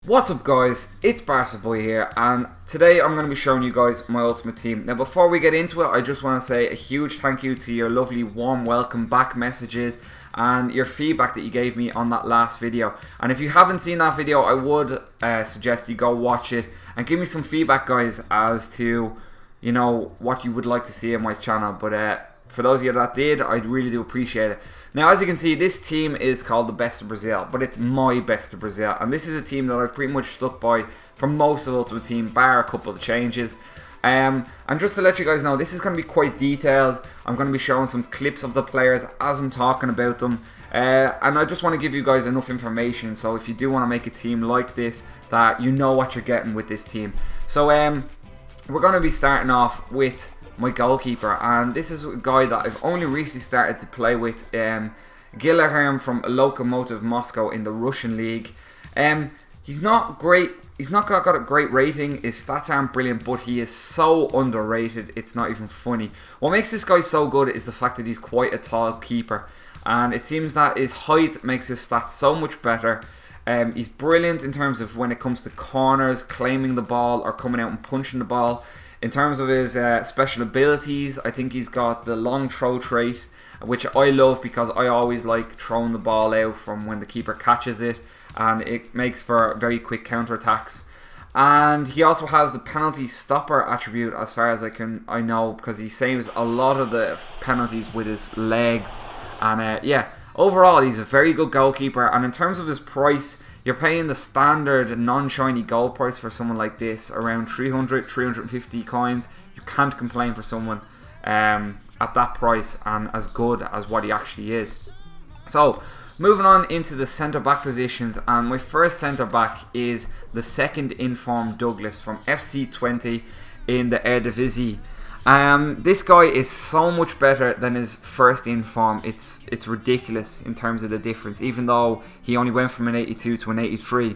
What's up guys, it's Barca Boy here, and today I'm going to be showing you guys my ultimate team. Now before we get into it, I just want to say a huge thank you to your lovely warm welcome back messages and your feedback that you gave me on that last video. And if you haven't seen that video, I would suggest you go watch it and give me some feedback guys as to, you know, what you would like to see on my channel. But for those of you that did, I really do appreciate it. Now, as you can see, this team is called the Best of Brazil, but it's my Best of Brazil. And this is a team that I've pretty much stuck by for most of Ultimate Team, bar a couple of changes. And just to let you guys know, this is going to be quite detailed. I'm going to be showing some clips of the players as I'm talking about them. And I just want to give you guys enough information, so if you do want to make a team like this, that you know what you're getting with this team. So we're going to be starting off with my goalkeeper, and this is a guy that I've only recently started to play with, Guilherme from Lokomotiv Moscow in the Russian league. He's not great. He's not got a great rating. His stats aren't brilliant, but he is so underrated. It's not even funny. What makes this guy so good is the fact that he's quite a tall keeper, and it seems that his height makes his stats so much better. He's brilliant in terms of when it comes to corners, claiming the ball, or coming out and punching the ball. In terms of his special abilities, I think he's got the long throw trait, which I love because I always like throwing the ball out from when the keeper catches it, and it makes for very quick counter-attacks. And he also has the penalty stopper attribute, as far as I know, because he saves a lot of the penalties with his legs. And yeah, overall he's a very good goalkeeper. And in terms of his price, you're paying the standard non-shiny gold price for someone like this, around 350 coins. You can't complain for someone at that price and as good as what he actually is. So, moving on into the centre-back positions, and my first centre-back is the second informed Douglas from FC20 in the Eredivisie. This guy is so much better than his first inform. It's ridiculous in terms of the difference, even though he only went from an 82 to an 83.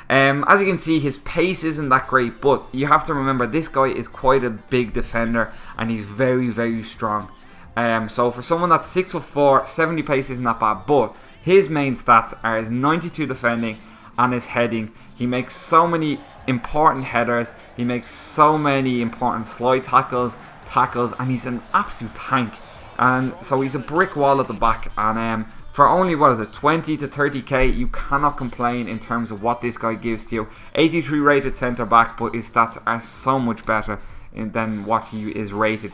As you can see, his pace isn't that great, but you have to remember this guy is quite a big defender and he's very, very strong. So for someone that's 6'4", 70 pace isn't that bad, but his main stats are his 92 defending and his heading. He makes so many important headers, he makes so many important slide tackles, and he's an absolute tank. And so he's a brick wall at the back, and for only, 20 to 30k, you cannot complain in terms of what this guy gives to you. 83 rated centre back, but his stats are so much better than what he is rated.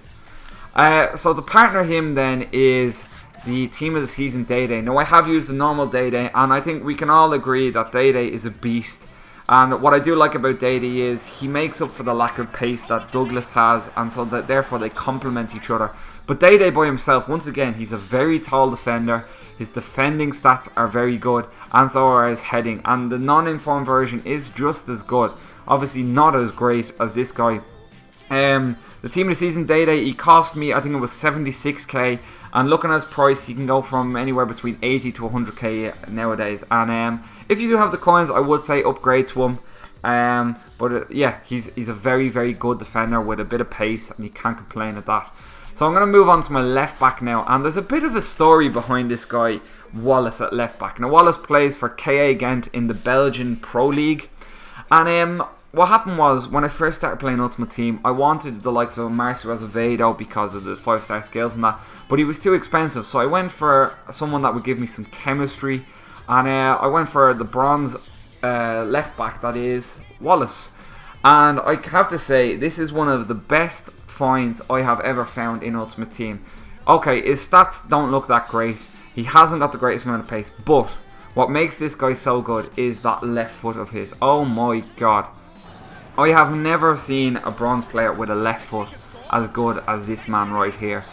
So to partner him then is the team of the season, Day. Now I have used the normal Day, and I think we can all agree that Day is a beast. And what I do like about Day is he makes up for the lack of pace that Douglas has, and so that therefore they complement each other. But Day by himself, once again, he's a very tall defender. His defending stats are very good, and so are his heading. And the non-informed version is just as good. Obviously not as great as this guy. The team of the season, Day, he cost me, I think it was 76k, and looking at his price, he can go from anywhere between 80 to 100k nowadays. And if you do have the coins, I would say upgrade to him. But yeah, he's a very, very good defender with a bit of pace, and you can't complain at that. So I'm going to move on to my left back now, and there's a bit of a story behind this guy, Wallace, at left back. Now Wallace plays for KA Gent in the Belgian Pro League, and what happened was, when I first started playing Ultimate Team, I wanted the likes of Marcio Azevedo because of the 5-star skills and that, but he was too expensive, so I went for someone that would give me some chemistry, and I went for the bronze left back, that is Wallace. And I have to say, this is one of the best finds I have ever found in Ultimate Team. Okay, his stats don't look that great, he hasn't got the greatest amount of pace, but what makes this guy so good is that left foot of his. Oh my god. I have never seen a bronze player with a left foot as good as this man right here.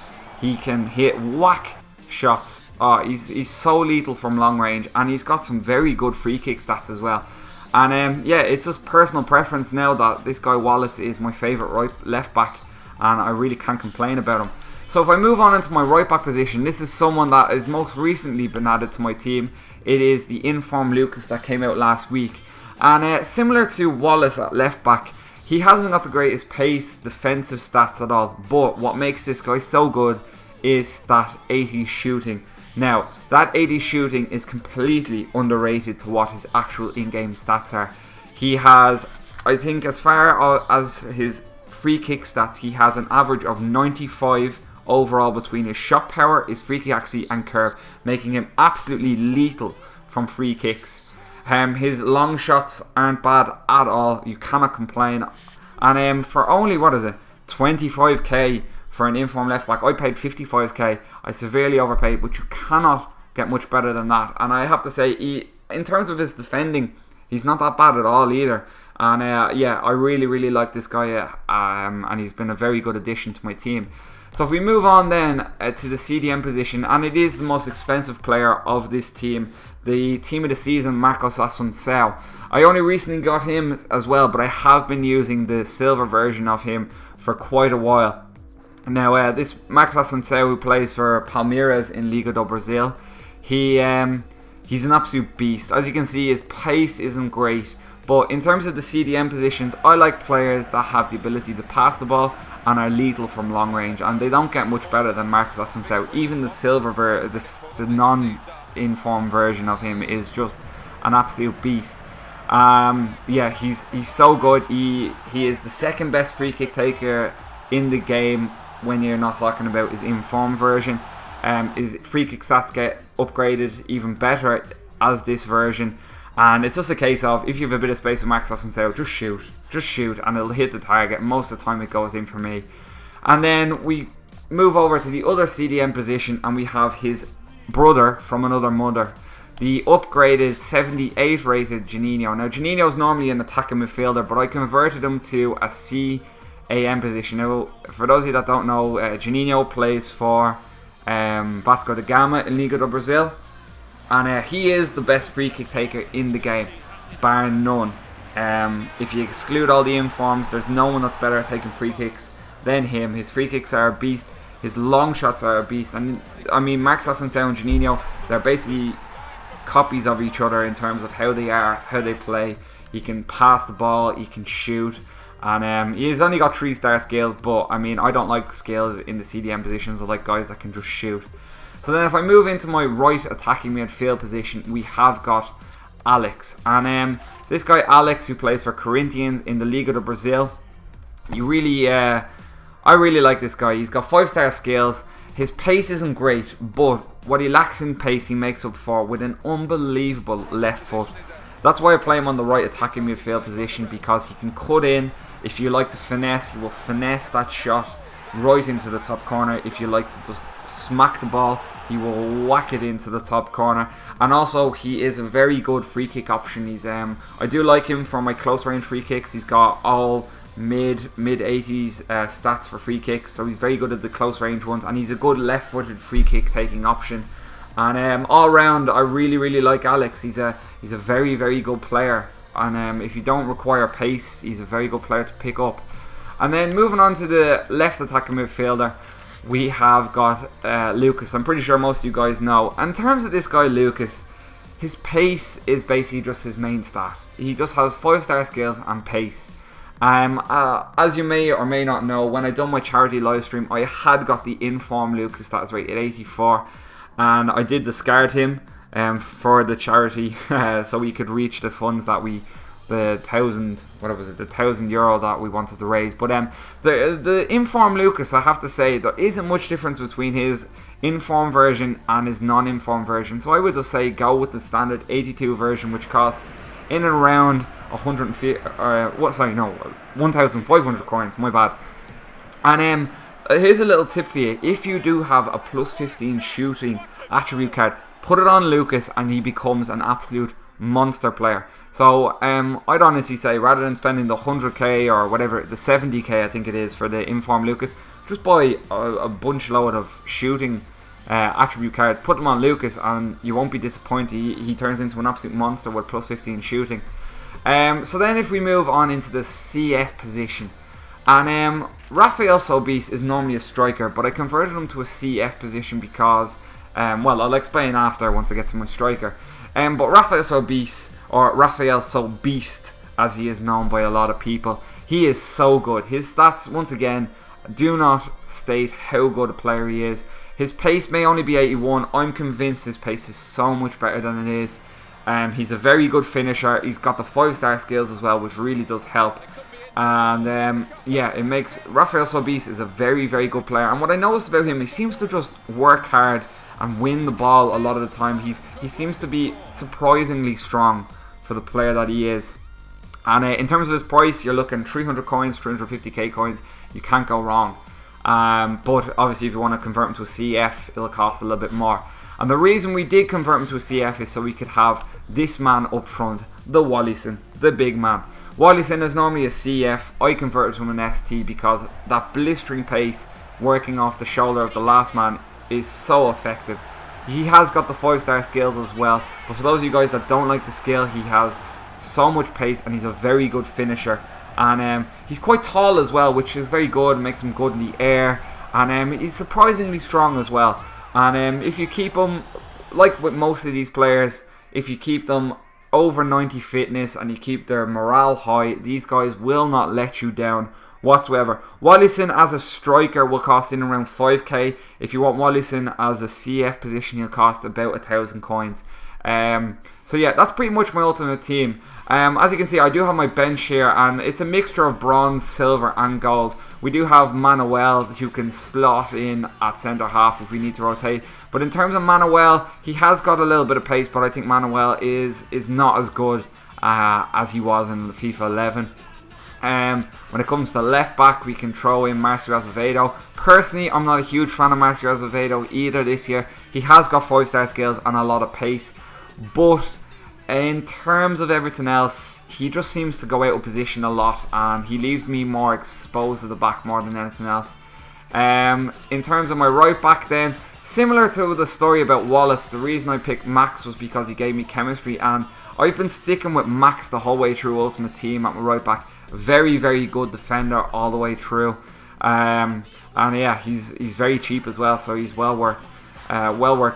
He can hit whack shots. Oh, he's so lethal from long range, and he's got some very good free kick stats as well. And yeah, it's just personal preference now that this guy Wallace is my favourite left back, and I really can't complain about him. So if I move on into my right back position, this is someone that has most recently been added to my team. It is the Inform Lucas that came out last week. And similar to Wallace at left back, he hasn't got the greatest pace, defensive stats at all. But what makes this guy so good is that 80 shooting. Now, that 80 shooting is completely underrated to what his actual in-game stats are. He has, I think, as far as his free kick stats, he has an average of 95 overall between his shot power, his free kick accuracy and curve, making him absolutely lethal from free kicks. His long shots aren't bad at all. You cannot complain. And for only, 25k for an informed left back. I paid 55k. I severely overpaid, but you cannot get much better than that. And I have to say, in terms of his defending, he's not that bad at all either. And yeah, I really like this guy, and he's been a very good addition to my team. So if we move on then to the CDM position, and it is the most expensive player of this team, the team of the season, Marcos Assunção. I only recently got him as well, but I have been using the silver version of him for quite a while. Now, this Marcos Assunção, who plays for Palmeiras in Liga do Brasil, he's an absolute beast. As you can see, his pace isn't great, but in terms of the CDM positions, I like players that have the ability to pass the ball and are lethal from long range, and they don't get much better than Marcos Assunção. Even the silver, the non-informed version of him is just an absolute beast. Yeah, he's so good. He is the second best free kick taker in the game when you're not talking about his informed version. His free kick stats get upgraded even better as this version. And it's just a case of, if you have a bit of space with Marcos Assunção, just shoot, and it'll hit the target. Most of the time it goes in for me. And then we move over to the other CDM position, and we have his brother from another mother, the upgraded 78 rated Juninho. Now, Juninho's normally an attacking midfielder, but I converted him to a CAM position. Now, for those of you that don't know, Juninho plays for Vasco da Gama in Liga do Brasil. And he is the best free kick taker in the game, bar none. If you exclude all the informs, there's no one that's better at taking free kicks than him. His free kicks are a beast. His long shots are a beast. And I mean, Marcos Assunção and Juninho, they're basically copies of each other in terms of how they are, how they play. He can pass the ball, he can shoot. And he's only got 3-star skills, but I mean, I don't like skills in the CDM positions. I like guys that can just shoot. So then if I move into my right attacking midfield position, we have got Alex. And this guy Alex, who plays for Corinthians in the Liga do Brasil, I really like this guy. He's got 5-star skills. His pace isn't great, but what he lacks in pace, he makes up for with an unbelievable left foot. That's why I play him on the right attacking midfield position, because he can cut in. If you like to finesse, he will finesse that shot right into the top corner. If you like to just smack the ball, he will whack it into the top corner. And also, he is a very good free kick option. He's I do like him for my close range free kicks. He's got all mid 80s stats for free kicks, so he's very good at the close range ones, and he's a good left footed free kick taking option. And all round, I really like Alex. He's a very good player, and if you don't require pace, he's a very good player to pick up. And then moving on to the left attacking midfielder, we have got Lucas. I'm pretty sure most of you guys know. And in terms of this guy Lucas, his pace is basically just his main stat. He just has 5-star skills and pace. As you may or may not know, when I done my charity live stream, I had got the inform Lucas that was rated 84, and I did discard him for the charity so we could reach the funds that the €1,000 that we wanted to raise. But the inform Lucas, I have to say, there isn't much difference between his inform version and his non-inform version. So I would just say go with the standard 82 version, which costs in and around 1,500 coins. My bad. And here's a little tip for you: if you do have a +15 shooting attribute card, put it on Lucas, and he becomes an absolute monster player. So I'd honestly say, rather than spending the 100k or whatever, the 70k I think it is for the inform Lucas, just buy a bunch load of shooting attribute cards, put them on Lucas, and you won't be disappointed. He turns into an absolute monster with +15 shooting. So then if we move on into the CF position, and Rafael Sobis is normally a striker, but I converted him to a CF position because well, I'll explain after once I get to my striker. But Rafael Sobis, or Rafael Sobist as he is known by a lot of people, he is so good. His stats, once again, do not state how good a player he is. His pace may only be 81. I'm convinced his pace is so much better than it is. He's a very good finisher. He's got the 5-star skills as well, which really does help. And yeah, it makes Rafael Sobis is a very, very good player. And what I noticed about him, he seems to just work hard and win the ball a lot of the time. He seems to be surprisingly strong for the player that he is. And in terms of his price, you're looking 300 coins, 350k coins. You can't go wrong. But obviously, if you want to convert him to a CF, it'll cost a little bit more. And the reason we did convert him to a CF is so we could have this man up front, the Wallison, the big man. Wallison is normally a CF. I converted to him an ST because that blistering pace working off the shoulder of the last man is so effective. He has got the 5-star skills as well. But for those of you guys that don't like the skill, he has so much pace and he's a very good finisher. And he's quite tall as well, which is very good, makes him good in the air. And he's surprisingly strong as well. And if you keep him, like with most of these players, if you keep them over 90 fitness and you keep their morale high, these guys will not let you down whatsoever. Wallison as a striker will cost in around 5k. If you want Wallison as a CF position, he'll cost about 1,000 coins. So yeah, that's pretty much my ultimate team. As you can see, I do have my bench here, and it's a mixture of bronze, silver and gold. We do have Manuel, who can slot in at centre half if we need to rotate. But in terms of Manuel, he has got a little bit of pace, but I think Manuel is not as good as he was in the FIFA 11. When it comes to left back, we can throw in Marcio Azevedo. Personally, I'm not a huge fan of Marcio Azevedo either this year. He has got 5-star skills and a lot of pace. But in terms of everything else, he just seems to go out of position a lot, and he leaves me more exposed to the back more than anything else. In terms of my right back then, similar to the story about Wallace, the reason I picked Max was because he gave me chemistry, and I've been sticking with Max the whole way through Ultimate Team at my right back. Very, very good defender all the way through. And yeah, he's very cheap as well, so he's well worth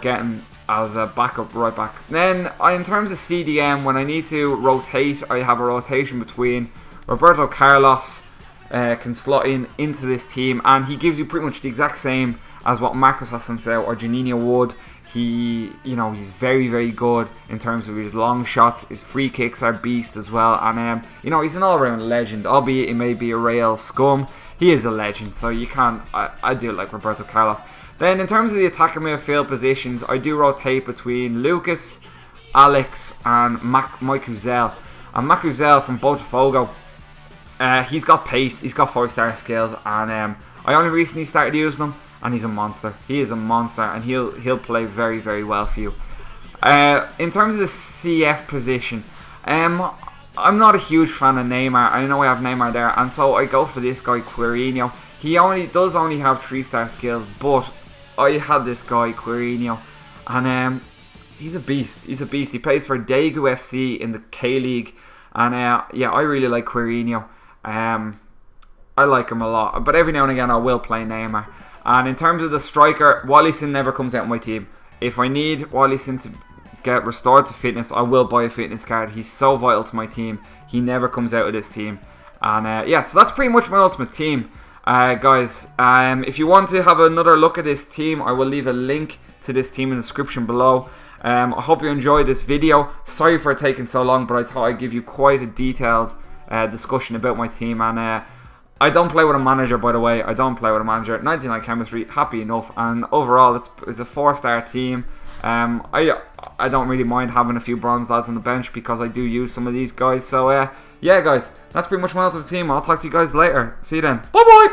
getting as a backup right back. Then in terms of CDM, when I need to rotate, I have a rotation between Roberto Carlos, can slot into this team, and he gives you pretty much the exact same as what Marcos Asensio or Janino would. He's very, very good in terms of his long shots. His free kicks are beast as well, and he's an all-round legend. Albeit he may be a Real scum, he is a legend. So you can't. I do like Roberto Carlos. Then in terms of the attacking midfield positions, I do rotate between Lucas, Alex, and Mike Uzel. And Macuzel from Botafogo, he's got pace, he's got 5-star skills, and I only recently started using him, and he's a monster. He is a monster, and he'll play very, very well for you. In terms of the CF position, I'm not a huge fan of Neymar. I know I have Neymar there, and so I go for this guy, Quirino. He does only have 3-star skills, but I had this guy, Quirino, and he's a beast. He's a beast. He plays for Daegu FC in the K-League, and yeah, I really like Quirino. I like him a lot, but every now and again I will play Neymar. And in terms of the striker, Wallison never comes out of my team. If I need Wallison to get restored to fitness, I will buy a fitness card. He's so vital to my team. He never comes out of this team. And yeah, so that's pretty much my ultimate team. Guys, if you want to have another look at this team, I will leave a link to this team in the description below. I hope you enjoyed this video. Sorry for it taking so long, but I thought I'd give you quite a detailed discussion about my team. And I don't play with a manager, by the way. I don't play with a manager. 99 chemistry, happy enough. And overall, it's a 4-star team. I don't really mind having a few bronze lads on the bench because I do use some of these guys. So yeah, guys, that's pretty much my ultimate team. I'll talk to you guys later. See you then. Bye bye.